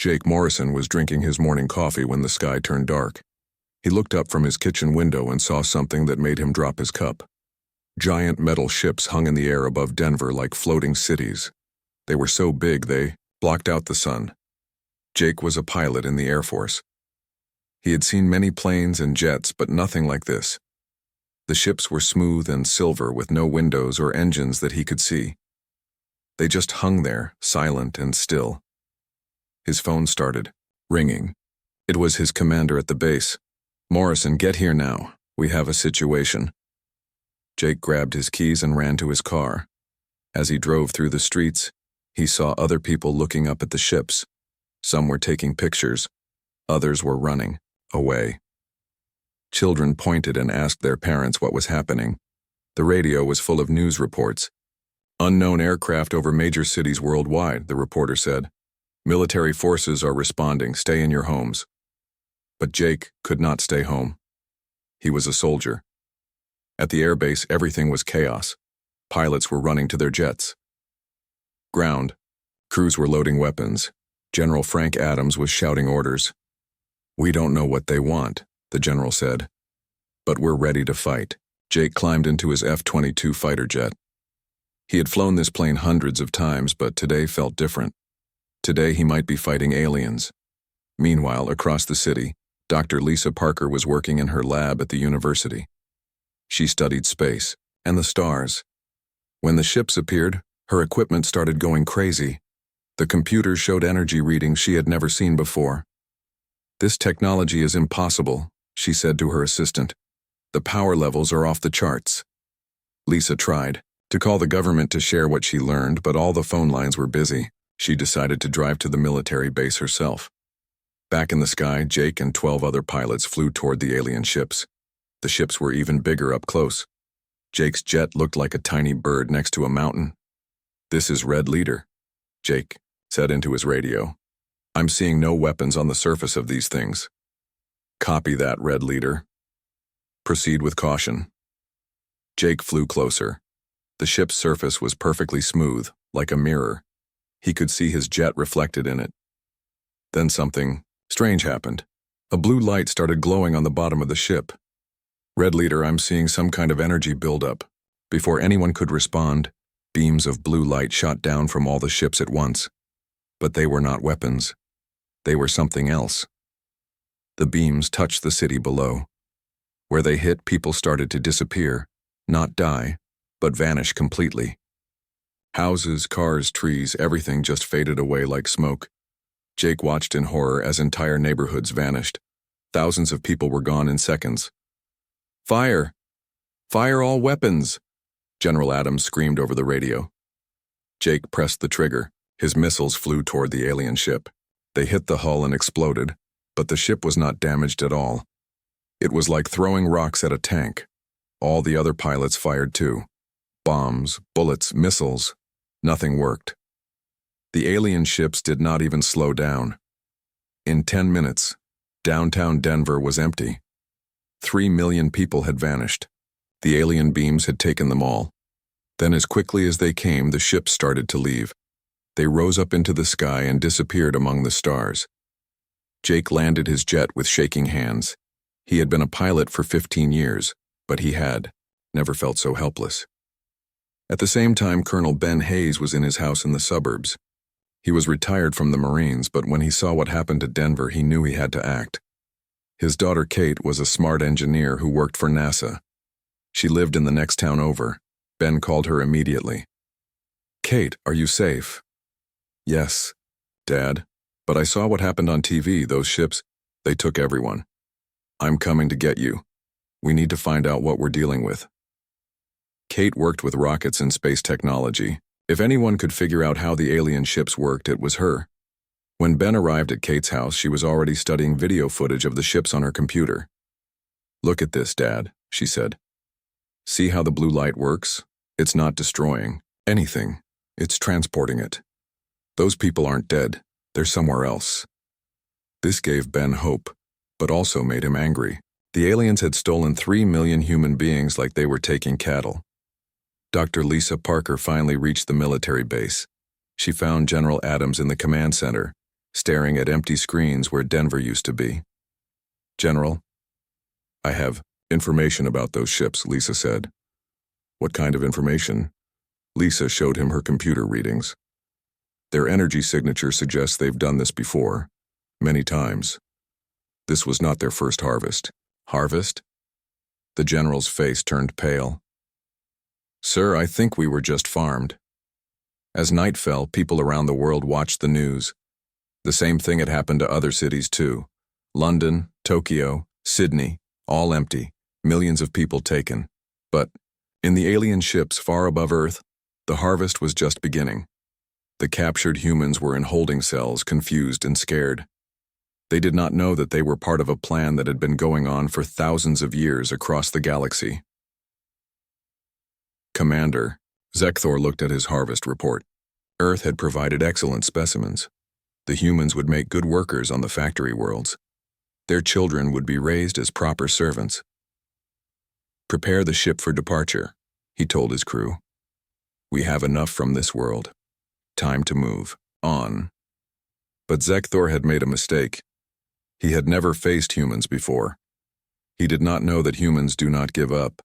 Jake Morrison was drinking his morning coffee when the sky turned dark. He looked up from his kitchen window and saw something that made him drop his cup. Giant metal ships hung in the air above Denver like floating cities. They were so big they blocked out the sun. Jake was a pilot in the Air Force. He had seen many planes and jets, but nothing like this. The ships were smooth and silver with no windows or engines that he could see. They just hung there, silent and still. His phone started ringing. It was his commander at the base. "Morrison, get here now. We have a situation." Jake grabbed his keys and ran to his car. As he drove through the streets, he saw other people looking up at the ships. Some were taking pictures. Others were running away. Children pointed and asked their parents what was happening. The radio was full of news reports. "Unknown aircraft over major cities worldwide," the reporter said. "Military forces are responding. Stay in your homes." But Jake could not stay home. He was a soldier. At the airbase, everything was chaos. Pilots were running to their jets. Ground. Crews were loading weapons. General Frank Adams was shouting orders. "We don't know what they want," the general said. "But we're ready to fight." Jake climbed into his F-22 fighter jet. He had flown this plane hundreds of times, but today felt different. Today he might be fighting aliens. Meanwhile, across the city, Dr. Lisa Parker was working in her lab at the university. She studied space and the stars. When the ships appeared, her equipment started going crazy. The computers showed energy readings she had never seen before. "This technology is impossible," she said to her assistant. "The power levels are off the charts." Lisa tried to call the government to share what she learned, but all the phone lines were busy. She decided to drive to the military base herself. Back in the sky, Jake and 12 other pilots flew toward the alien ships. The ships were even bigger up close. Jake's jet looked like a tiny bird next to a mountain. "This is Red Leader," Jake said into his radio. "I'm seeing no weapons on the surface of these things." "Copy that, Red Leader. Proceed with caution." Jake flew closer. The ship's surface was perfectly smooth, like a mirror. He could see his jet reflected in it. Then something strange happened. A blue light started glowing on the bottom of the ship. "Red Leader, I'm seeing some kind of energy buildup." Before anyone could respond, beams of blue light shot down from all the ships at once. But they were not weapons. They were something else. The beams touched the city below. Where they hit, people started to disappear, not die, but vanish completely. Houses, cars, trees, everything just faded away like smoke. Jake watched in horror as entire neighborhoods vanished. Thousands of people were gone in seconds. "Fire! Fire all weapons!" General Adams screamed over the radio. Jake pressed the trigger. His missiles flew toward the alien ship. They hit the hull and exploded, but the ship was not damaged at all. It was like throwing rocks at a tank. All the other pilots fired too. Bombs, bullets, missiles. Nothing worked. The alien ships did not even slow down. In 10 minutes, downtown Denver was empty. 3 million people had vanished. The alien beams had taken them all. Then as quickly as they came, the ships started to leave. They rose up into the sky and disappeared among the stars. Jake landed his jet with shaking hands. He had been a pilot for 15 years, but he had never felt so helpless. At the same time, Colonel Ben Hayes was in his house in the suburbs. He was retired from the Marines, but when he saw what happened to Denver, he knew he had to act. His daughter Kate was a smart engineer who worked for NASA. She lived in the next town over. Ben called her immediately. "Kate, are you safe?" "Yes, Dad, but I saw what happened on TV. Those ships, they took everyone. I'm coming to get you. We need to find out what we're dealing with." Kate worked with rockets and space technology. If anyone could figure out how the alien ships worked, it was her. When Ben arrived at Kate's house, she was already studying video footage of the ships on her computer. "Look at this, Dad," she said. "See how the blue light works? It's not destroying anything. It's transporting it. Those people aren't dead. They're somewhere else." This gave Ben hope, but also made him angry. The aliens had stolen 3 million human beings like they were taking cattle. Dr. Lisa Parker finally reached the military base. She found General Adams in the command center. staring at empty screens where Denver used to be. "General, I have information about those ships," Lisa said. "What kind of information?" Lisa showed him her computer readings. "Their energy signature suggests they've done this before, many times. This was not their first harvest." "Harvest?" The general's face turned pale. "Sir, I think we were just farmed." As night fell, people around the world watched the news. The same thing had happened to other cities too. London, Tokyo, Sydney, all empty, millions of people taken. But in the alien ships far above Earth, the harvest was just beginning. The captured humans were in holding cells, confused and scared. They did not know that they were part of a plan that had been going on for thousands of years across the galaxy. "Commander," Zekthor looked at his harvest report. Earth had provided excellent specimens. The humans would make good workers on the factory worlds. Their children would be raised as proper servants. "Prepare the ship for departure," he told his crew. "We have enough from this world. Time to move on." But Zekthor had made a mistake. He had never faced humans before. He did not know that humans do not give up.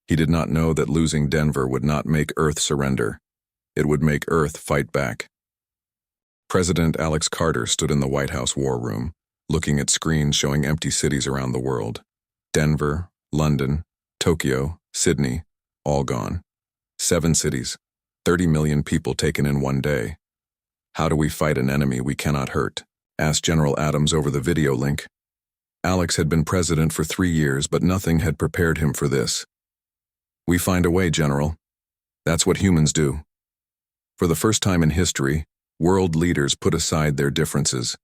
He did not know that losing Denver would not make Earth surrender. It would make Earth fight back. President Alex Carter stood in the White House war room, looking at screens showing empty cities around the world. Denver, London, Tokyo, Sydney, all gone. 7 cities, 30 million people taken in one day. "How do we fight an enemy we cannot hurt?" asked General Adams over the video link. Alex had been president for 3 years, but nothing had prepared him for this. "We find a way, General. That's what humans do." For the first time in history, world leaders put aside their differences.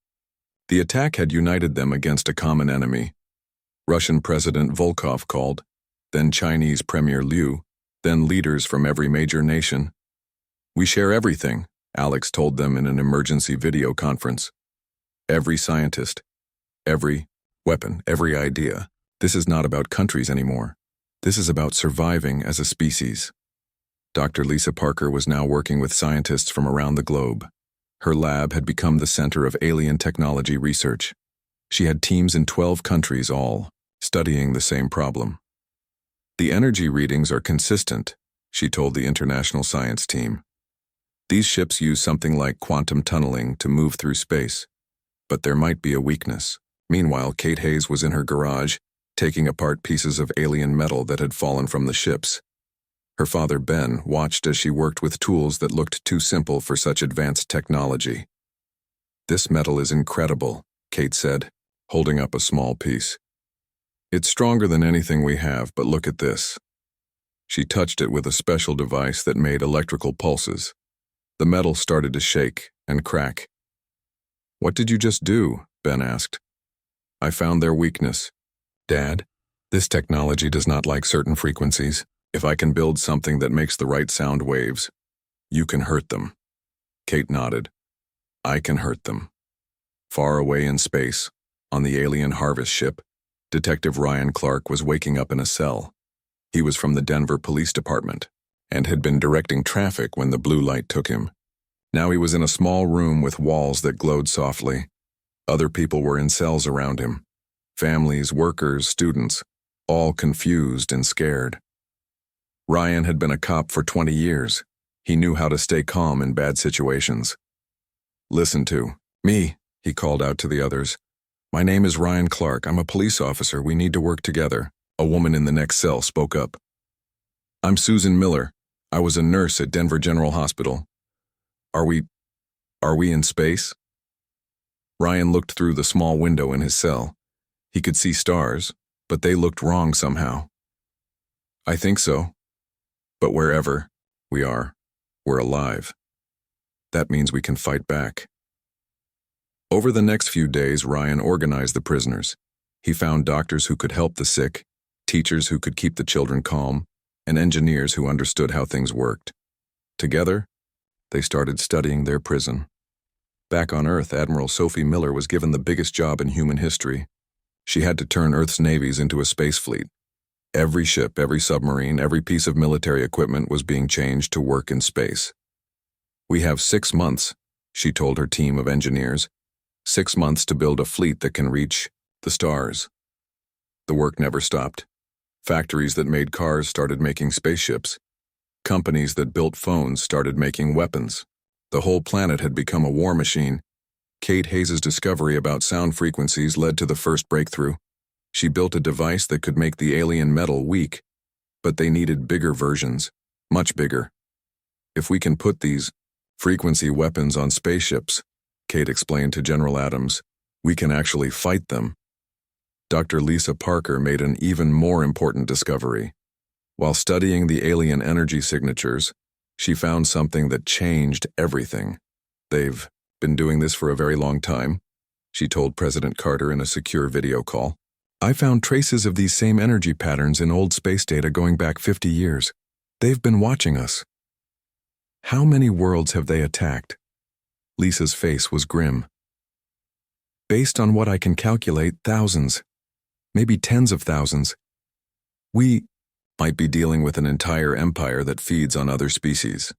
The attack had united them against a common enemy. Russian President Volkov called, then Chinese Premier Liu, then leaders from every major nation. "We share everything," Alex told them in an emergency video conference. "Every scientist, every weapon, every idea. This is not about countries anymore. This is about surviving as a species." Dr. Lisa Parker was now working with scientists from around the globe. Her lab had become the center of alien technology research. She had teams in 12 countries, all studying the same problem. "The energy readings are consistent," she told the international science team. "These ships use something like quantum tunneling to move through space, but there might be a weakness." Meanwhile, Kate Hayes was in her garage, taking apart pieces of alien metal that had fallen from the ships. Her father, Ben, watched as she worked with tools that looked too simple for such advanced technology. "This metal is incredible," Kate said, holding up a small piece. "It's stronger than anything we have, but look at this." She touched it with a special device that made electrical pulses. The metal started to shake and crack. "What did you just do?" Ben asked. "I found their weakness. Dad, this technology does not like certain frequencies. If I can build something that makes the right sound waves, you can hurt them." Kate nodded. "I can hurt them." Far away in space, on the alien harvest ship, Detective Ryan Clark was waking up in a cell. He was from the Denver Police Department and had been directing traffic when the blue light took him. Now he was in a small room with walls that glowed softly. Other people were in cells around him. Families, workers, students, all confused and scared. Ryan had been a cop for 20 years. He knew how to stay calm in bad situations. "Listen to me," he called out to the others. "My name is Ryan Clark. I'm a police officer. We need to work together." A woman in the next cell spoke up. "I'm Susan Miller. I was a nurse at Denver General Hospital. Are we in space?" Ryan looked through the small window in his cell. He could see stars, but they looked wrong somehow. "I think so. But wherever we are, we're alive. That means we can fight back." Over the next few days, Ryan organized the prisoners. He found doctors who could help the sick, teachers who could keep the children calm, and engineers who understood how things worked. Together, they started studying their prison. Back on Earth, Admiral Sophie Miller was given the biggest job in human history. She had to turn Earth's navies into a space fleet. Every ship, every submarine, every piece of military equipment was being changed to work in space. "We have 6 months," she told her team of engineers. 6 months to build a fleet that can reach the stars. The work never stopped. Factories that made cars started making spaceships. Companies that built phones started making weapons. The whole planet had become a war machine. Kate Hayes' discovery about sound frequencies led to the first breakthrough. She built a device that could make the alien metal weak, but they needed bigger versions, much bigger. If we can put these frequency weapons on spaceships, Kate explained to General Adams, we can actually fight them. Dr. Lisa Parker made an even more important discovery. While studying the alien energy signatures, she found something that changed everything. They've been doing this for a very long time, she told President Carter in a secure video call. I found traces of these same energy patterns in old space data going back 50 years. They've been watching us. How many worlds have they attacked? Lisa's face was grim. Based on what I can calculate, thousands. Maybe tens of thousands. We might be dealing with an entire empire that feeds on other species.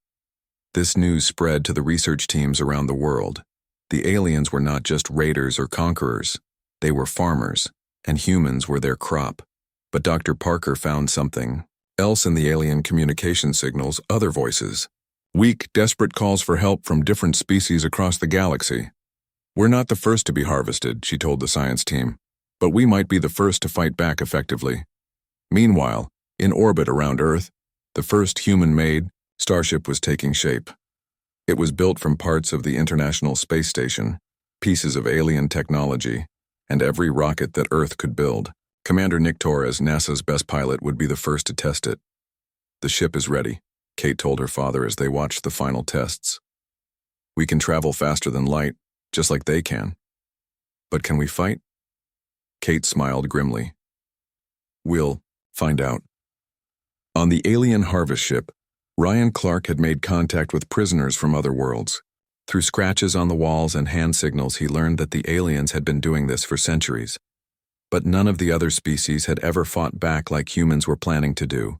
This news spread to the research teams around the world. The aliens were not just raiders or conquerors. They were farmers, and humans were their crop. But Dr. Parker found something else in the alien communication signals, other voices. Weak, desperate calls for help from different species across the galaxy. We're not the first to be harvested, she told the science team, but we might be the first to fight back effectively. Meanwhile, in orbit around Earth, the first human-made starship was taking shape. It was built from parts of the International Space Station, pieces of alien technology, and every rocket that Earth could build. Commander Nick Torres, NASA's best pilot, would be the first to test it. The ship is ready, Kate told her father as they watched the final tests. We can travel faster than light, just like they can. But can we fight? Kate smiled grimly. We'll find out. On the alien harvest ship, Ryan Clark had made contact with prisoners from other worlds. Through scratches on the walls and hand signals, he learned that the aliens had been doing this for centuries. But none of the other species had ever fought back like humans were planning to do.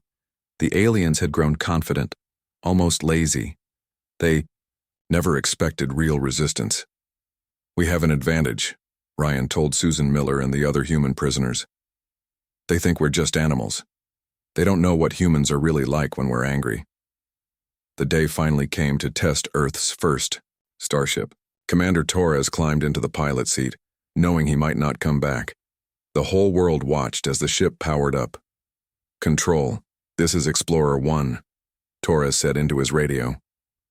The aliens had grown confident, almost lazy. They never expected real resistance. We have an advantage, Ryan told Susan Miller and the other human prisoners. They think we're just animals. They don't know what humans are really like when we're angry. The day finally came to test Earth's first starship. Commander Torres climbed into the pilot seat, knowing he might not come back. The whole world watched as the ship powered up. Control, this is Explorer 1, Torres said into his radio.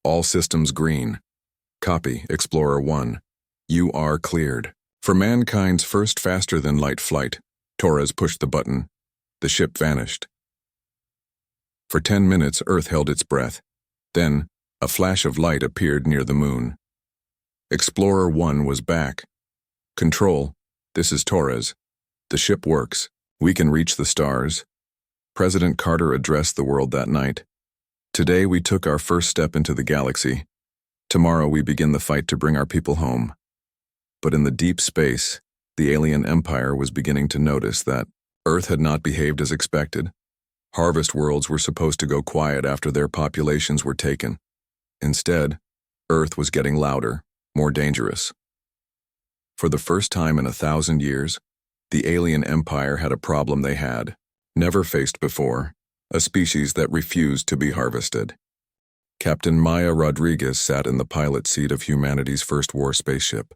All systems green. Copy, Explorer 1. You are cleared. For mankind's first faster-than-light flight, Torres pushed the button. The ship vanished. For 10 minutes, Earth held its breath. Then, a flash of light appeared near the moon. Explorer 1 was back. Control, this is Torres. The ship works. We can reach the stars. President Carter addressed the world that night. Today we took our first step into the galaxy. Tomorrow we begin the fight to bring our people home. But in the deep space, the alien empire was beginning to notice that Earth had not behaved as expected. Harvest worlds were supposed to go quiet after their populations were taken. Instead, Earth was getting louder, more dangerous. For the first time in 1,000 years, the alien empire had a problem they had never faced before, a species that refused to be harvested. Captain Maya Rodriguez sat in the pilot seat of humanity's first war spaceship.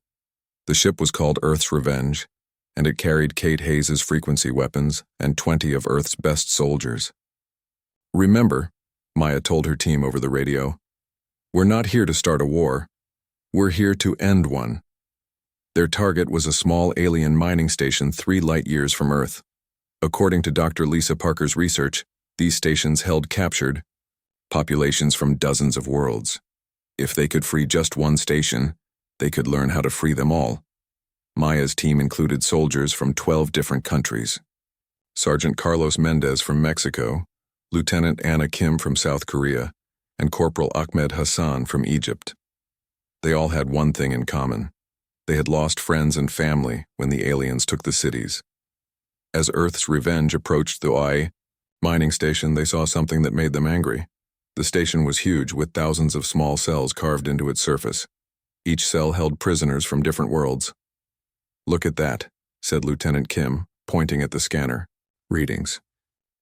The ship was called Earth's Revenge, and it carried Kate Hayes' frequency weapons and 20 of Earth's best soldiers. Remember, Maya told her team over the radio, we're not here to start a war. We're here to end one. Their target was a small alien mining station 3 light-years from Earth. According to Dr. Lisa Parker's research, these stations held captured populations from dozens of worlds. If they could free just one station, they could learn how to free them all. Maya's team included soldiers from 12 different countries. Sergeant Carlos Mendez from Mexico, Lieutenant Anna Kim from South Korea, and Corporal Ahmed Hassan from Egypt. They all had one thing in common. They had lost friends and family when the aliens took the cities. As Earth's Revenge approached the OI mining station, they saw something that made them angry. The station was huge, with thousands of small cells carved into its surface. Each cell held prisoners from different worlds. "Look at that," said Lieutenant Kim, pointing at the scanner. "Readings.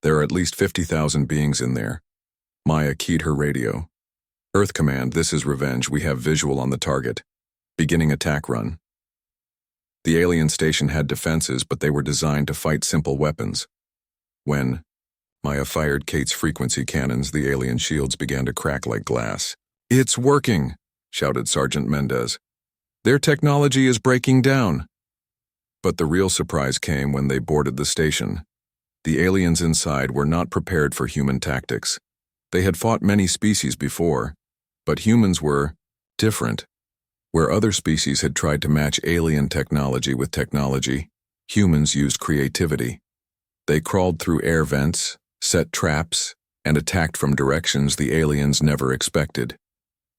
There are at least 50,000 beings in there." Maya keyed her radio. "Earth Command, this is Revenge. We have visual on the target. Beginning attack run." The alien station had defenses, but they were designed to fight simple weapons. When Maya fired Kate's frequency cannons, the alien shields began to crack like glass. "It's working!" shouted Sergeant Mendez. "Their technology is breaking down." But the real surprise came when they boarded the station. The aliens inside were not prepared for human tactics. They had fought many species before, but humans were different. Where other species had tried to match alien technology with technology, humans used creativity. They crawled through air vents, set traps, and attacked from directions the aliens never expected.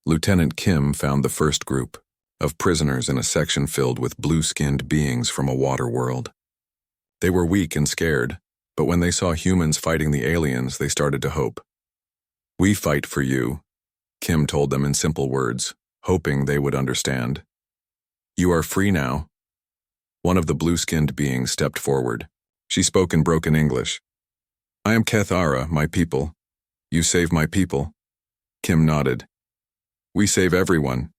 Lieutenant Kim found the first group of prisoners in a section filled with blue-skinned beings from a water world. They were weak and scared, but when they saw humans fighting the aliens, they started to hope. "We fight for you," Kim told them in simple words, hoping they would understand. "You are free now." One of the blue-skinned beings stepped forward. She spoke in broken English. "I am Kethara, my people. You save my people." Kim nodded. "We save everyone."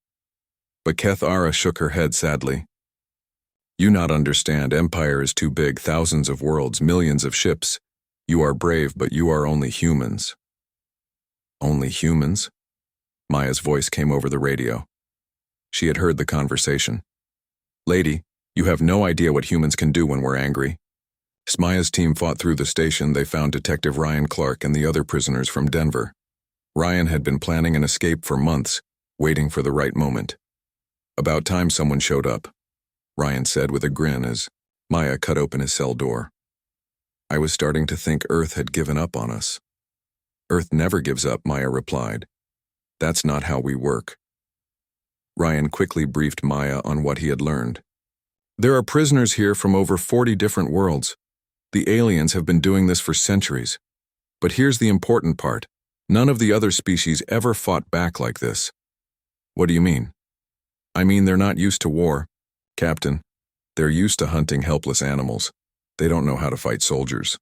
But Kethara shook her head sadly. "You not understand. Empire is too big, thousands of worlds, millions of ships. You are brave, but you are only humans." "Only humans?" Maya's voice came over the radio. She had heard the conversation. "Lady, you have no idea what humans can do when we're angry." Maya's team fought through the station. They found Detective Ryan Clark and the other prisoners from Denver. Ryan had been planning an escape for months, waiting for the right moment. "About time someone showed up," Ryan said with a grin as Maya cut open his cell door. "I was starting to think Earth had given up on us." "Earth never gives up," Maya replied. "That's not how we work." Ryan quickly briefed Maya on what he had learned. "There are prisoners here from over 40 different worlds. The aliens have been doing this for centuries. But here's the important part. None of the other species ever fought back like this." "What do you mean?" "I mean they're not used to war, Captain. They're used to hunting helpless animals. They don't know how to fight soldiers."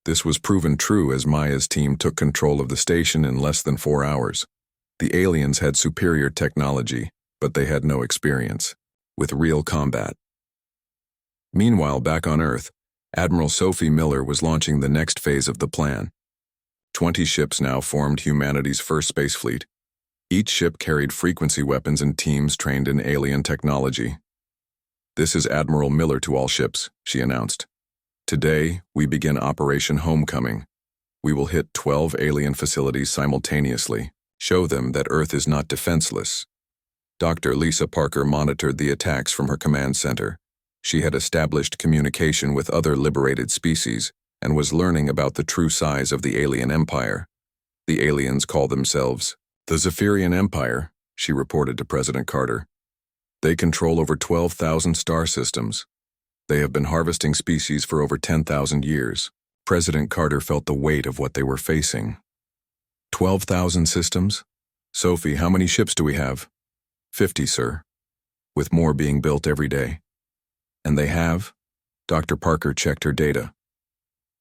This was proven true as Maya's team took control of the station in less than 4 hours. The aliens had superior technology, but they had no experience with real combat. Meanwhile, back on Earth, Admiral Sophie Miller was launching the next phase of the plan. 20 ships now formed humanity's first space fleet. Each ship carried frequency weapons and teams trained in alien technology. "This is Admiral Miller to all ships," she announced. "Today, we begin Operation Homecoming. We will hit 12 alien facilities simultaneously, show them that Earth is not defenseless." Dr. Lisa Parker monitored the attacks from her command center. She had established communication with other liberated species and was learning about the true size of the alien empire. "The aliens call themselves the Zephyrian Empire," she reported to President Carter. "They control over 12,000 star systems. They have been harvesting species for over 10,000 years." President Carter felt the weight of what they were facing. 12,000 systems? "Sophie, how many ships do we have?" 50, sir. With more being built every day." "And they have?" Dr. Parker checked her data.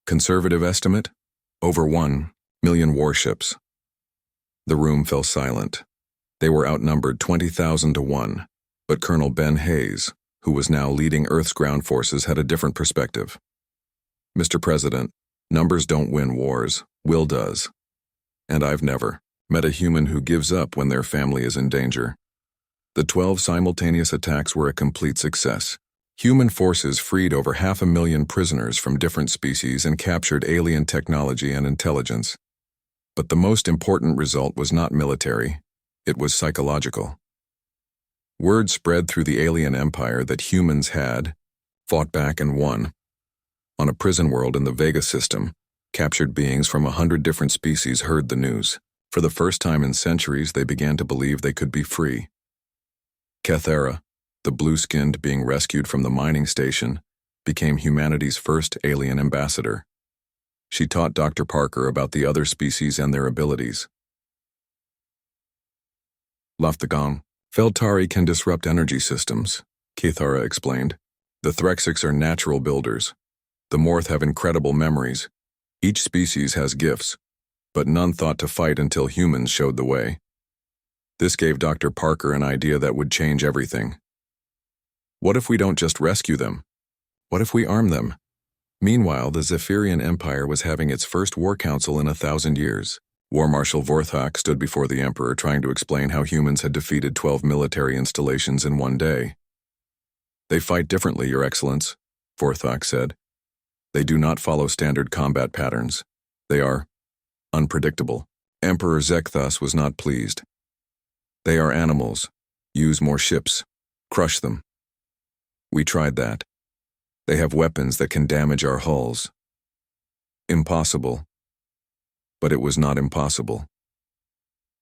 "Conservative estimate? Over 1 million warships." The room fell silent. They were outnumbered 20,000 to 1, but Colonel Ben Hayes, who was now leading Earth's ground forces, had a different perspective. "Mr. President, numbers don't win wars, will does. And I've never met a human who gives up when their family is in danger." The 12 simultaneous attacks were a complete success. Human forces freed over 500,000 prisoners from different species and captured alien technology and intelligence. But the most important result was not military, it was psychological. Word spread through the alien empire that humans had fought back and won. On a prison world in the Vega system, captured beings from 100 different species heard the news. For the first time in centuries, they began to believe they could be free. Kethara, the blue-skinned being rescued from the mining station, became humanity's first alien ambassador. She taught Dr. Parker about the other species and their abilities. Left the gong. Feltari can disrupt energy systems, Cathara explained. The Threxics are natural builders. The Morth have incredible memories. Each species has gifts, but none thought to fight until humans showed the way. This gave Dr. Parker an idea that would change everything. What if we don't just rescue them? What if we arm them? Meanwhile, the Zephyrian Empire was having its first war council in 1,000 years. War Marshal Vorthok stood before the Emperor trying to explain how humans had defeated 12 military installations in one day. They fight differently, Your Excellence, Vorthok said. They do not follow standard combat patterns. They are unpredictable. Emperor Zekthos was not pleased. They are animals. Use more ships. Crush them. We tried that. They have weapons that can damage our hulls. Impossible. But it was not impossible.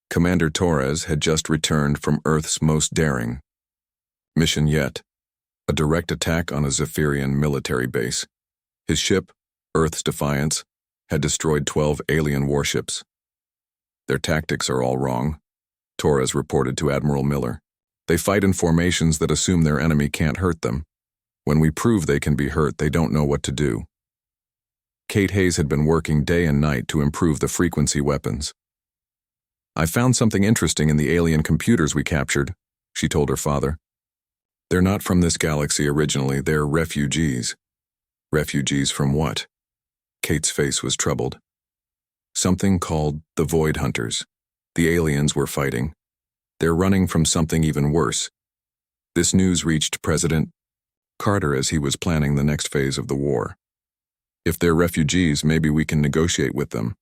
Commander Torres had just returned from Earth's most daring mission yet, a direct attack on a Zephyrian military base. His ship, Earth's Defiance, had destroyed 12 alien warships. Their tactics are all wrong, Torres reported to Admiral Miller. They fight in formations that assume their enemy can't hurt them. When we prove they can be hurt, they don't know what to do. Kate Hayes had been working day and night to improve the frequency weapons. I found something interesting in the alien computers we captured, she told her father. They're not from this galaxy originally, they're refugees. Refugees from what? Kate's face was troubled. Something called the Void Hunters. The aliens we're fighting. They're running from something even worse. This news reached President Carter as he was planning the next phase of the war. If they're refugees, maybe we can negotiate with them.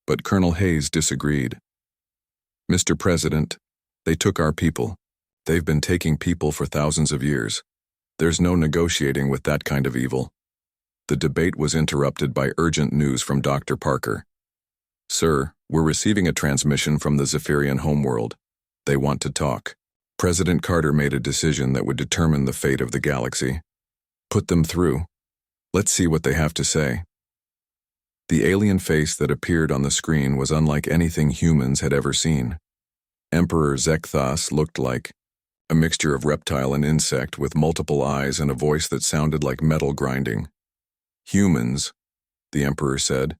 But Colonel Hayes disagreed. Mr. President, they took our people. They've been taking people for thousands of years. There's no negotiating with that kind of evil. The debate was interrupted by urgent news from Dr. Parker. Sir, we're receiving a transmission from the Zephyrian homeworld. They want to talk. President Carter made a decision that would determine the fate of the galaxy. Put them through. Let's see what they have to say. The alien face that appeared on the screen was unlike anything humans had ever seen. Emperor Zekthos looked like a mixture of reptile and insect with multiple eyes and a voice that sounded like metal grinding. Humans, the Emperor said,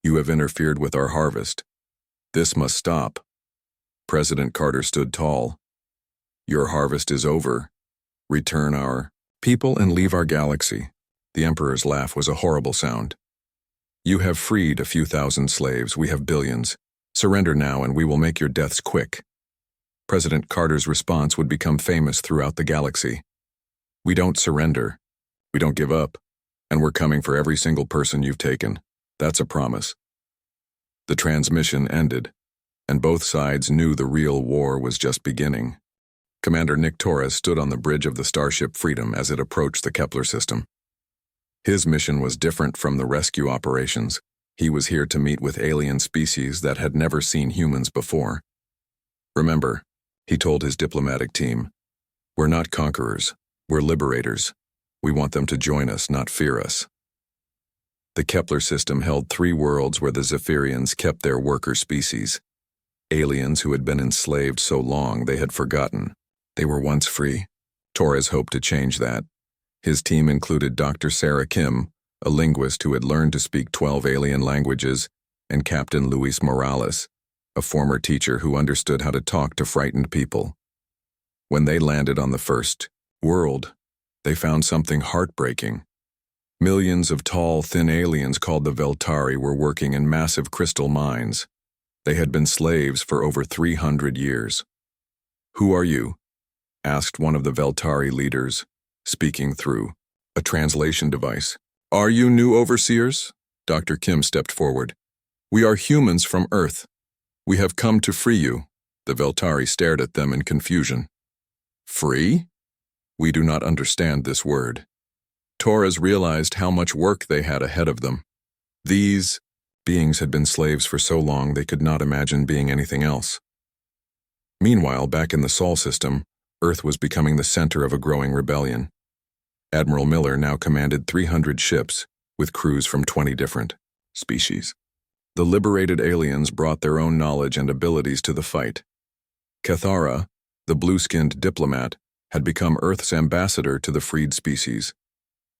you have interfered with our harvest. This must stop. President Carter stood tall. Your harvest is over. Return our people and leave our galaxy. The Emperor's laugh was a horrible sound. You have freed a few thousand slaves, we have billions. Surrender now and we will make your deaths quick. President Carter's response would become famous throughout the galaxy. We don't surrender. We don't give up. And we're coming for every single person you've taken. That's a promise. The transmission ended, and both sides knew the real war was just beginning. Commander Nick Torres stood on the bridge of the starship Freedom as it approached the Kepler system. His mission was different from the rescue operations. He was here to meet with alien species that had never seen humans before. Remember, he told his diplomatic team, we're not conquerors, we're liberators. We want them to join us, not fear us. The Kepler system held 3 worlds where the Zephyrians kept their worker species. Aliens who had been enslaved so long they had forgotten. They were once free. Torres hoped to change that. His team included Dr. Sarah Kim, a linguist who had learned to speak 12 alien languages, and Captain Luis Morales, a former teacher who understood how to talk to frightened people. When they landed on the first world, they found something heartbreaking. Millions of tall, thin aliens called the Veltari were working in massive crystal mines. They had been slaves for over 300 years. Who are you? Asked one of the Veltari leaders, speaking through a translation device. Are you new overseers? Dr. Kim stepped forward. We are humans from Earth. We have come to free you. The Veltari stared at them in confusion. Free? We do not understand this word. Torres realized how much work they had ahead of them. These beings had been slaves for so long they could not imagine being anything else. Meanwhile, back in the Sol system, Earth was becoming the center of a growing rebellion. Admiral Miller now commanded 300 ships, with crews from 20 different species. The liberated aliens brought their own knowledge and abilities to the fight. Cathara, The blue-skinned diplomat had become Earth's ambassador to the freed species.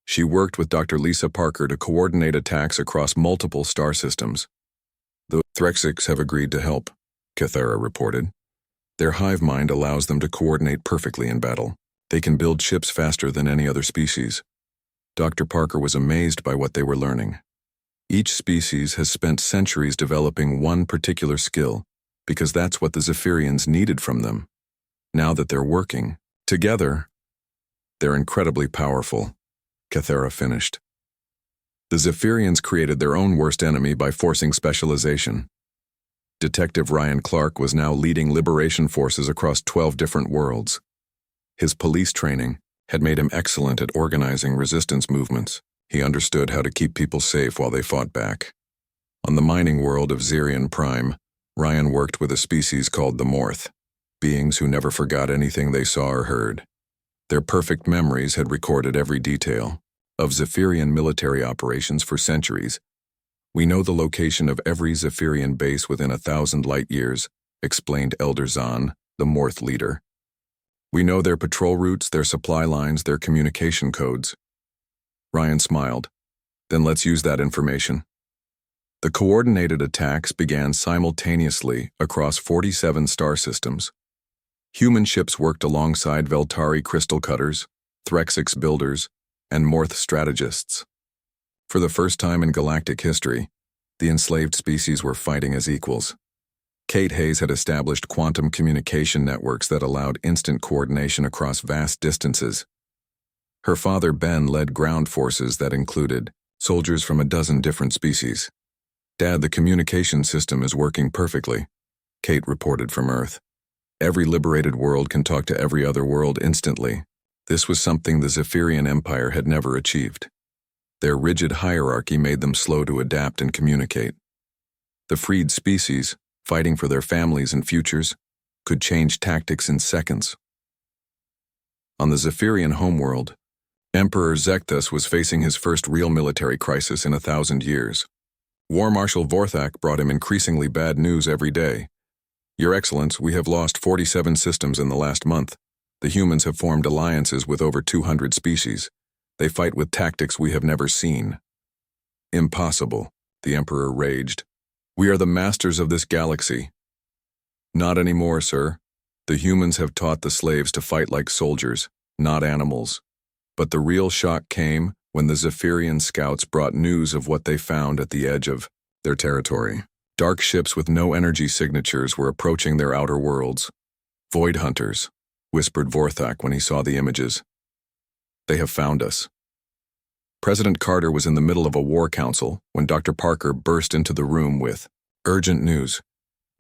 She worked with Dr. Lisa Parker to coordinate attacks across multiple star systems. The Threxics have agreed to help, Cathera reported. Their hive mind allows them to coordinate perfectly in battle. They can build ships faster than any other species. Dr. Parker was amazed by what they were learning. Each species has spent centuries developing one particular skill, because that's what the Zephyrians needed from them. Now that they're working together, they're incredibly powerful, Cathera finished. The Zephyrians created their own worst enemy by forcing specialization. Detective Ryan Clark was now leading liberation forces across 12 different worlds. His police training had made him excellent at organizing resistance movements. He understood how to keep people safe while they fought back. On the mining world of Xerion Prime, Ryan worked with a species called the Morth, beings who never forgot anything they saw or heard. Their perfect memories had recorded every detail of Zephyrian military operations for centuries. We know the location of every Zephyrian base within 1,000 light-years, explained Elder Zahn, the Morth leader. We know their patrol routes, their supply lines, their communication codes. Ryan smiled. Then let's use that information. The coordinated attacks began simultaneously across 47 star systems. Human ships worked alongside Veltari crystal cutters, Threxics builders, and Morth strategists. For the first time in galactic history, the enslaved species were fighting as equals. Kate Hayes had established quantum communication networks that allowed instant coordination across vast distances. Her father Ben led ground forces that included soldiers from a dozen different species. Dad, the communication system is working perfectly, Kate reported from Earth. Every liberated world can talk to every other world instantly. This was something the Zephyrian Empire had never achieved. Their rigid hierarchy made them slow to adapt and communicate. The freed species, fighting for their families and futures, could change tactics in seconds. On the Zephyrian homeworld, Emperor Zekthus was facing his first real military crisis in 1,000 years. War Marshal Vorthak brought him increasingly bad news every day. Your Excellence, we have lost 47 systems in the last month. The humans have formed alliances with over 200 species. They fight with tactics we have never seen. Impossible, the Emperor raged. We are the masters of this galaxy. Not anymore, sir. The humans have taught the slaves to fight like soldiers, not animals. But the real shock came when the Zephyrian scouts brought news of what they found at the edge of their territory. Dark ships with no energy signatures were approaching their outer worlds. Void hunters, whispered Vorthak when he saw the images. They have found us. President Carter was in the middle of a war council when Dr. Parker burst into the room with urgent news.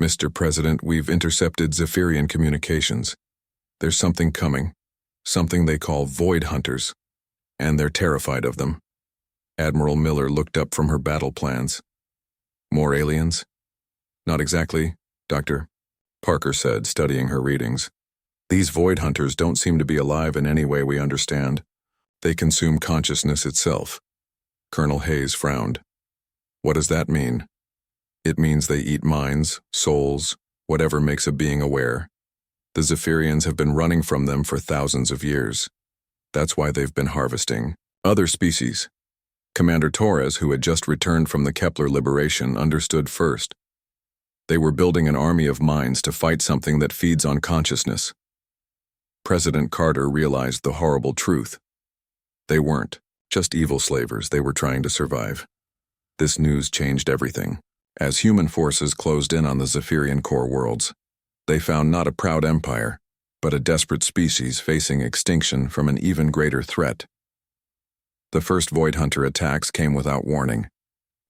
Mr. President, we've intercepted Zephyrian communications. There's something coming, something they call void hunters, and they're terrified of them. Admiral Miller looked up from her battle plans. More aliens? Not exactly, Dr. Parker said, studying her readings. These void hunters don't seem to be alive in any way we understand. They consume consciousness itself. Colonel Hayes frowned. What does that mean? It means they eat minds, souls, whatever makes a being aware. The Zephyrians have been running from them for thousands of years. That's why they've been harvesting other species. Commander Torres, who had just returned from the Kepler liberation, understood first. They were building an army of minds to fight something that feeds on consciousness. President Carter realized the horrible truth. They weren't just evil slavers, they were trying to survive. This news changed everything. As human forces closed in on the Zephyrian core worlds, they found not a proud empire, but a desperate species facing extinction from an even greater threat. The first Void Hunter attacks came without warning.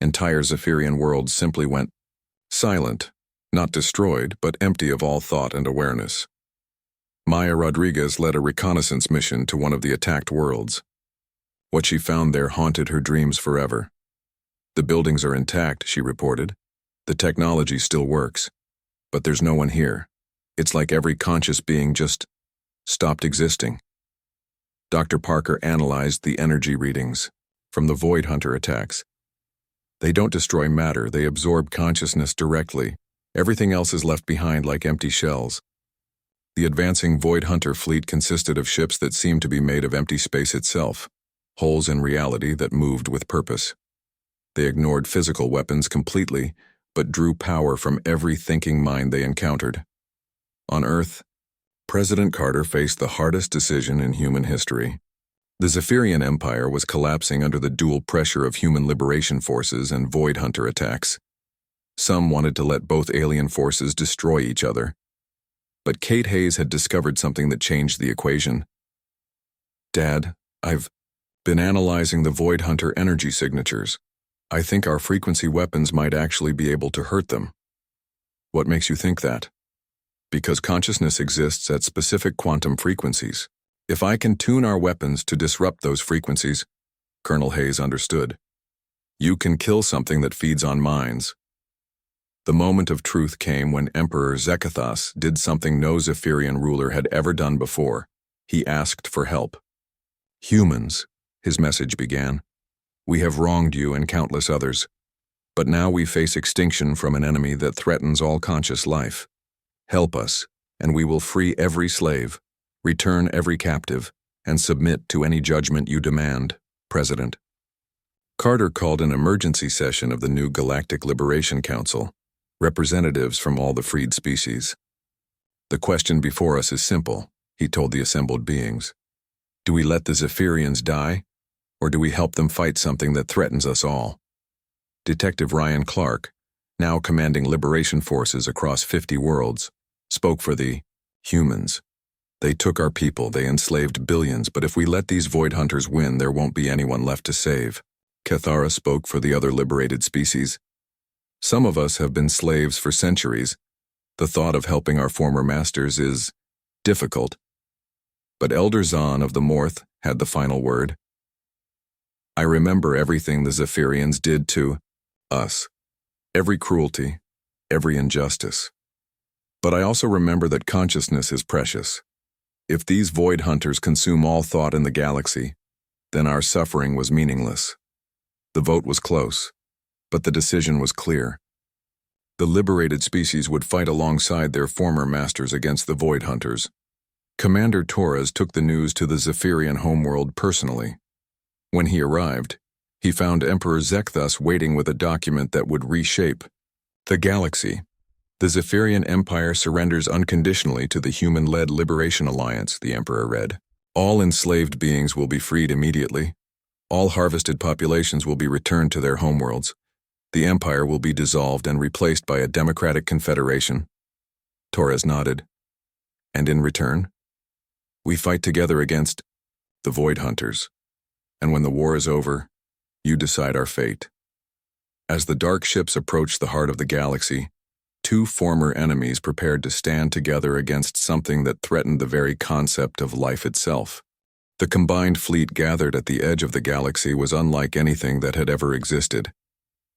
Entire Zephyrian worlds simply went silent, not destroyed, but empty of all thought and awareness. Maya Rodriguez led a reconnaissance mission to one of the attacked worlds. What she found there haunted her dreams forever. The buildings are intact, she reported. The technology still works. But there's no one here. It's like every conscious being just stopped existing. Dr. Parker analyzed the energy readings from the Void Hunter attacks. They don't destroy matter, they absorb consciousness directly. Everything else is left behind like empty shells. The advancing Void Hunter fleet consisted of ships that seemed to be made of empty space itself, holes in reality that moved with purpose. They ignored physical weapons completely, but drew power from every thinking mind they encountered. On Earth, President Carter faced the hardest decision in human history. The Zephyrian Empire was collapsing under the dual pressure of human liberation forces and Void Hunter attacks. Some wanted to let both alien forces destroy each other. But Kate Hayes had discovered something that changed the equation. "Dad, I've been analyzing the Void Hunter energy signatures. I think our frequency weapons might actually be able to hurt them." "What makes you think that?" "Because consciousness exists at specific quantum frequencies. If I can tune our weapons to disrupt those frequencies," Colonel Hayes understood, "you can kill something that feeds on minds." The moment of truth came when Emperor Zekathos did something no Zephyrian ruler had ever done before. He asked for help. "Humans," his message began, "we have wronged you and countless others. But now we face extinction from an enemy that threatens all conscious life. Help us, and we will free every slave, return every captive, and submit to any judgment you demand, President." Carter called an emergency session of the new Galactic Liberation Council, representatives from all the freed species. "The question before us is simple," he told the assembled beings. "Do we let the Zephyrians die, or do we help them fight something that threatens us all?" Detective Ryan Clark, now commanding liberation forces across 50 worlds, spoke for the humans. "They took our people, they enslaved billions, but if we let these Void Hunters win, there won't be anyone left to save." Cathara spoke for the other liberated species. "Some of us have been slaves for centuries. The thought of helping our former masters is difficult." But Elder Zahn of the Morth had the final word. "I remember everything the Zephyrians did to us. Every cruelty, every injustice. But I also remember that consciousness is precious. If these Void Hunters consume all thought in the galaxy, then our suffering was meaningless." The vote was close, but the decision was clear. The liberated species would fight alongside their former masters against the Void Hunters. Commander Torres took the news to the Zephyrian homeworld personally. When he arrived, he found Emperor Zekathos waiting with a document that would reshape the galaxy. "The Zephyrian Empire surrenders unconditionally to the human-led Liberation Alliance," the Emperor read. "All enslaved beings will be freed immediately. All harvested populations will be returned to their homeworlds. The Empire will be dissolved and replaced by a democratic confederation." Torres nodded. "And in return, we fight together against the Void Hunters. And when the war is over, you decide our fate." As the dark ships approached the heart of the galaxy, two former enemies prepared to stand together against something that threatened the very concept of life itself. The combined fleet gathered at the edge of the galaxy was unlike anything that had ever existed.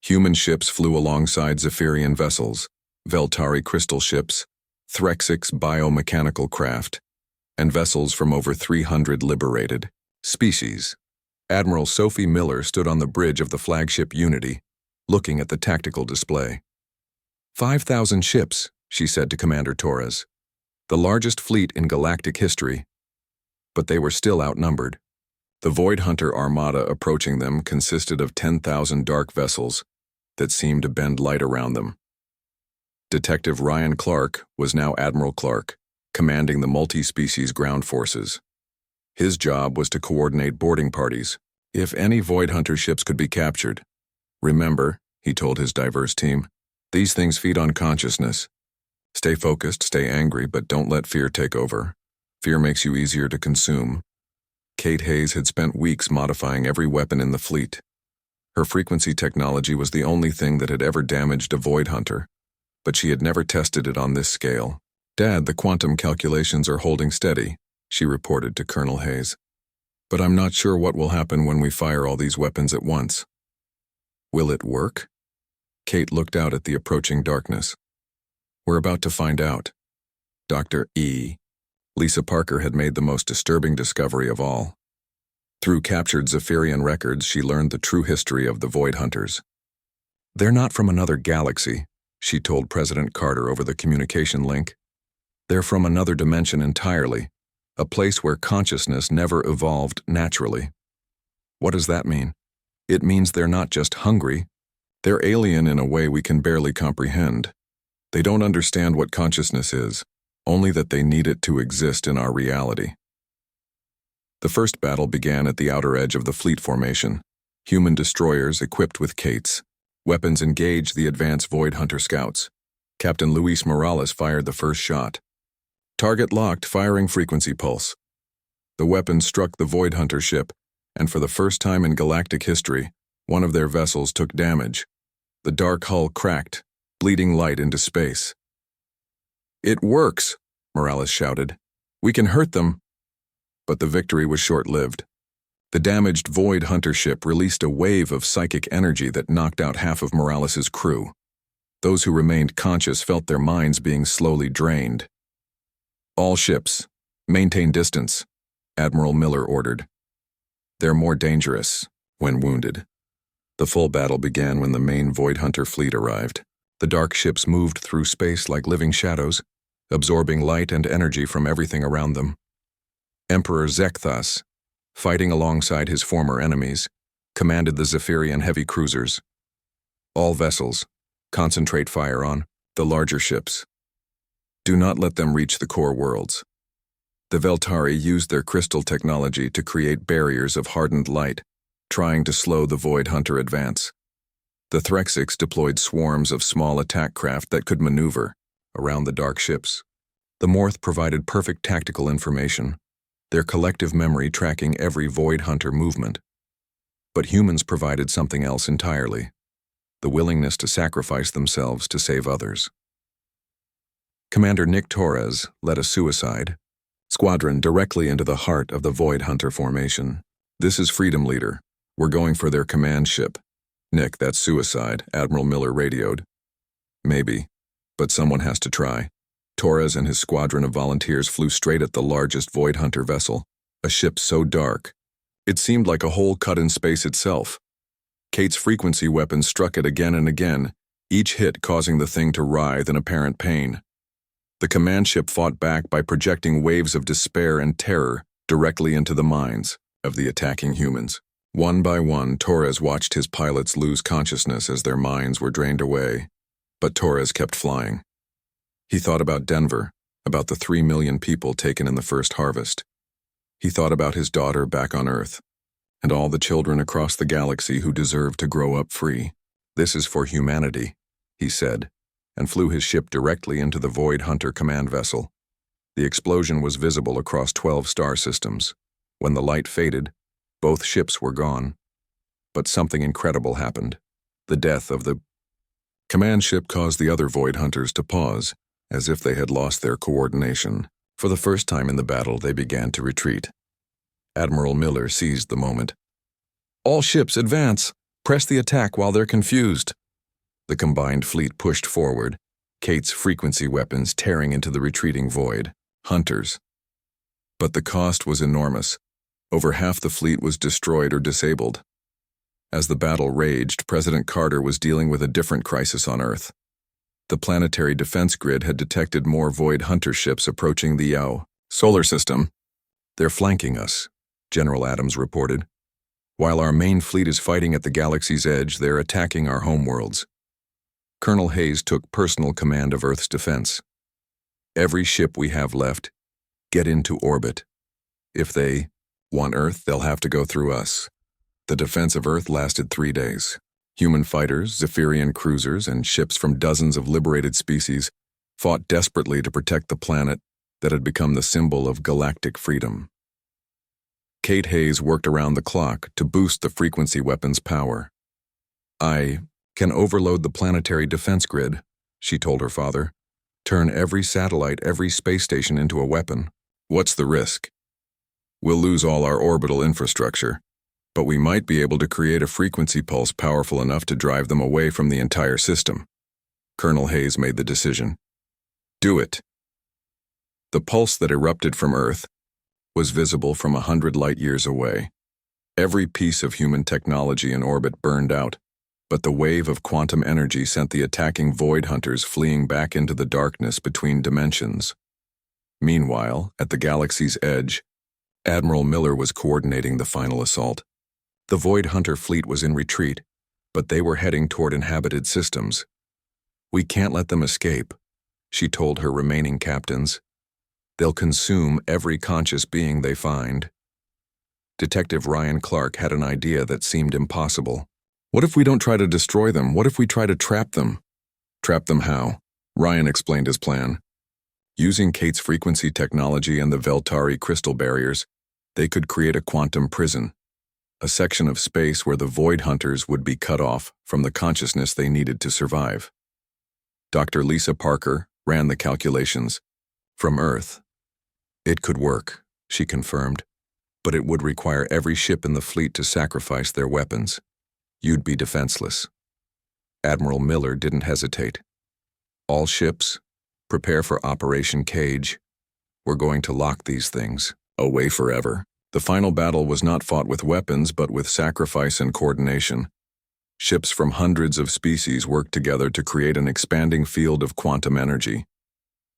Human ships flew alongside Zephyrian vessels, Veltari crystal ships, Threxix biomechanical craft, and vessels from over 300 liberated species. Admiral Sophie Miller stood on the bridge of the flagship Unity, looking at the tactical display. 5,000 ships, she said to Commander Torres. The largest fleet in galactic history. But they were still outnumbered. The Void Hunter armada approaching them consisted of 10,000 dark vessels that seemed to bend light around them. Detective Ryan Clark was now Admiral Clark, commanding the multi-species ground forces. His job was to coordinate boarding parties, if any Void Hunter ships could be captured. "Remember," he told his diverse team, "these things feed on consciousness. Stay focused, stay angry, but don't let fear take over. Fear makes you easier to consume." Kate Hayes had spent weeks modifying every weapon in the fleet. Her frequency technology was the only thing that had ever damaged a Void Hunter, but she had never tested it on this scale. "Dad, the quantum calculations are holding steady," she reported to Colonel Hayes. "But I'm not sure what will happen when we fire all these weapons at once." "Will it work?" Kate looked out at the approaching darkness. "We're about to find out." Dr. E. Lisa Parker had made the most disturbing discovery of all. Through captured Zephyrian records, she learned the true history of the Void Hunters. "They're not from another galaxy," she told President Carter over the communication link. They're from another dimension entirely, a place where consciousness never evolved naturally. What does that mean? It means they're not just hungry, they're alien in a way we can barely comprehend. They don't understand what consciousness is, only that they need it to exist in our reality. The first battle began at the outer edge of the fleet formation. Human destroyers equipped with Kates. Weapons engaged the advanced Void Hunter scouts. Captain Luis Morales fired the first shot. Target locked, firing frequency pulse. The weapon struck the Void Hunter ship, and for the first time in galactic history, one of their vessels took damage. The dark hull cracked, bleeding light into space. "It works," Morales shouted. "We can hurt them." But the victory was short-lived. The damaged Void Hunter ship released a wave of psychic energy that knocked out half of Morales' crew. Those who remained conscious felt their minds being slowly drained. "All ships, maintain distance," Admiral Miller ordered. "They're more dangerous when wounded." The full battle began when the main Void Hunter fleet arrived. The dark ships moved through space like living shadows, absorbing light and energy from everything around them. Emperor Zekthas, fighting alongside his former enemies, commanded the Zephyrian heavy cruisers. "All vessels, concentrate fire on the larger ships. Do not let them reach the core worlds." The Veltari used their crystal technology to create barriers of hardened light, trying to slow the Void Hunter advance. The Threxics deployed swarms of small attack craft that could maneuver around the dark ships. The Morth provided perfect tactical information, their collective memory tracking every Void Hunter movement. But humans provided something else entirely, the willingness to sacrifice themselves to save others. Commander Nick Torres led a suicide squadron directly into the heart of the Void Hunter formation. "This is Freedom Leader. We're going for their command ship." "Nick, that's suicide," Admiral Miller radioed. "Maybe, but someone has to try." Torres and his squadron of volunteers flew straight at the largest Void Hunter vessel, a ship so dark it seemed like a hole cut in space itself. Kate's frequency weapons struck it again and again, each hit causing the thing to writhe in apparent pain. The command ship fought back by projecting waves of despair and terror directly into the minds of the attacking humans. One by one, Torres watched his pilots lose consciousness as their minds were drained away, but Torres kept flying. He thought about Denver, about the 3 million people taken in the first harvest. He thought about his daughter back on Earth, and all the children across the galaxy who deserve to grow up free. "This is for humanity," he said, and flew his ship directly into the Void Hunter command vessel. The explosion was visible across 12 star systems. When the light faded, both ships were gone. But something incredible happened. The death of the command ship caused the other Void Hunters to pause, as if they had lost their coordination. For the first time in the battle, they began to retreat. Admiral Miller seized the moment. "All ships, advance! Press the attack while they're confused." The combined fleet pushed forward, Kate's frequency weapons tearing into the retreating Void Hunters. But the cost was enormous. Over half the fleet was destroyed or disabled. As the battle raged, President Carter was dealing with a different crisis on Earth. The planetary defense grid had detected more Void Hunter ships approaching the Yao solar system. "They're flanking us," General Adams reported. "While our main fleet is fighting at the galaxy's edge, they're attacking our homeworlds." Colonel Hayes took personal command of Earth's defense. "Every ship we have left, get into orbit. If they want Earth, they'll have to go through us." The defense of Earth lasted 3 days. Human fighters, Zephyrian cruisers, and ships from dozens of liberated species fought desperately to protect the planet that had become the symbol of galactic freedom. Kate Hayes worked around the clock to boost the frequency weapon's power. "I can overload the planetary defense grid," she told her father. "Turn every satellite, every space station into a weapon. What's the risk? We'll lose all our orbital infrastructure, but we might be able to create a frequency pulse powerful enough to drive them away from the entire system." Colonel Hayes made the decision. "Do it." The pulse that erupted from Earth was visible from 100 light-years away. Every piece of human technology in orbit burned out, but the wave of quantum energy sent the attacking Void Hunters fleeing back into the darkness between dimensions. Meanwhile, at the galaxy's edge, Admiral Miller was coordinating the final assault. The Void Hunter fleet was in retreat, but they were heading toward inhabited systems. "We can't let them escape," she told her remaining captains. "They'll consume every conscious being they find." Detective Ryan Clark had an idea that seemed impossible. "What if we don't try to destroy them? What if we try to trap them?" "Trap them how?" Ryan explained his plan. Using Kate's frequency technology and the Veltari crystal barriers, they could create a quantum prison, a section of space where the Void Hunters would be cut off from the consciousness they needed to survive. Dr. Lisa Parker ran the calculations. From Earth, it could work, she confirmed, but it would require every ship in the fleet to sacrifice their weapons. You'd be defenseless. Admiral Miller didn't hesitate. "All ships, prepare for Operation Cage. We're going to lock these things away forever." The final battle was not fought with weapons, but with sacrifice and coordination. Ships from hundreds of species worked together to create an expanding field of quantum energy.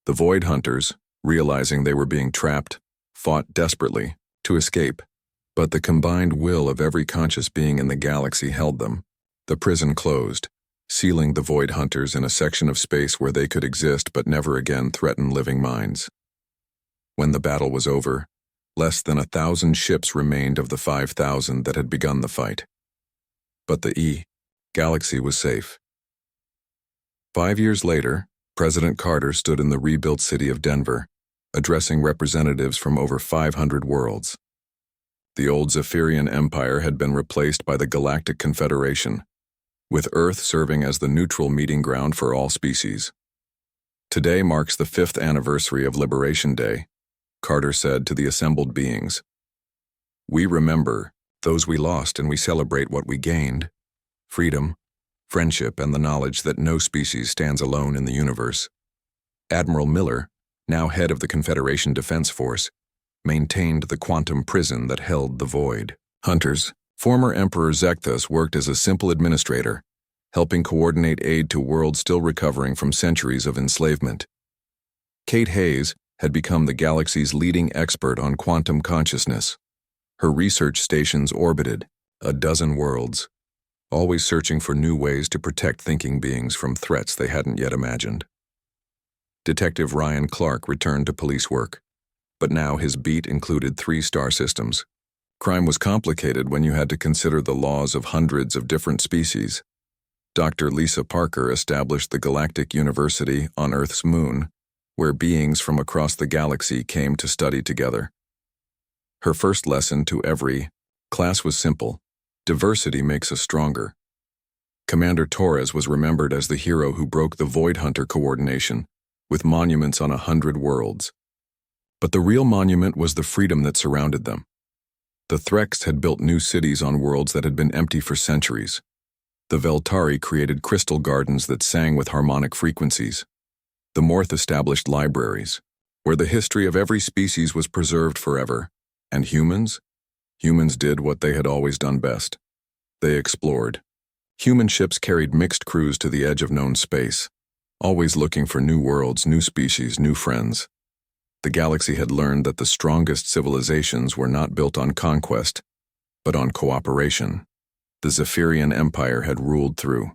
The Void Hunters, realizing they were being trapped, fought desperately to escape, but the combined will of every conscious being in the galaxy held them. The prison closed, sealing the Void Hunters in a section of space where they could exist but never again threaten living minds. When the battle was over, less than 1,000 ships remained of the 5,000 that had begun the fight. But the galaxy was safe. 5 years later, President Carter stood in the rebuilt city of Denver, addressing representatives from over 500 worlds. The old Zephyrian Empire had been replaced by the Galactic Confederation, with Earth serving as the neutral meeting ground for all species. "Today marks the 5th anniversary of Liberation Day," Carter said to the assembled beings. "We remember those we lost and we celebrate what we gained: freedom, friendship, and the knowledge that no species stands alone in the universe." Admiral Miller, now head of the Confederation Defense Force, maintained the quantum prison that held the Void Hunters. Former Emperor Zekthos worked as a simple administrator, helping coordinate aid to worlds still recovering from centuries of enslavement. Kate Hayes had become the galaxy's leading expert on quantum consciousness. Her research stations orbited a dozen worlds, always searching for new ways to protect thinking beings from threats they hadn't yet imagined. Detective Ryan Clark returned to police work, but now his beat included 3 star systems. Crime was complicated when you had to consider the laws of hundreds of different species. Dr. Lisa Parker established the Galactic University on Earth's moon, where beings from across the galaxy came to study together. Her first lesson to every class was simple: diversity makes us stronger. Commander Torres was remembered as the hero who broke the Void Hunter coordination, with monuments on 100 worlds. But the real monument was the freedom that surrounded them. The Threx had built new cities on worlds that had been empty for centuries. The Veltari created crystal gardens that sang with harmonic frequencies. The Morth established libraries, where the history of every species was preserved forever. And humans? Humans did what they had always done best. They explored. Human ships carried mixed crews to the edge of known space, always looking for new worlds, new species, new friends. The galaxy had learned that the strongest civilizations were not built on conquest, but on cooperation. The Zephyrian Empire had ruled through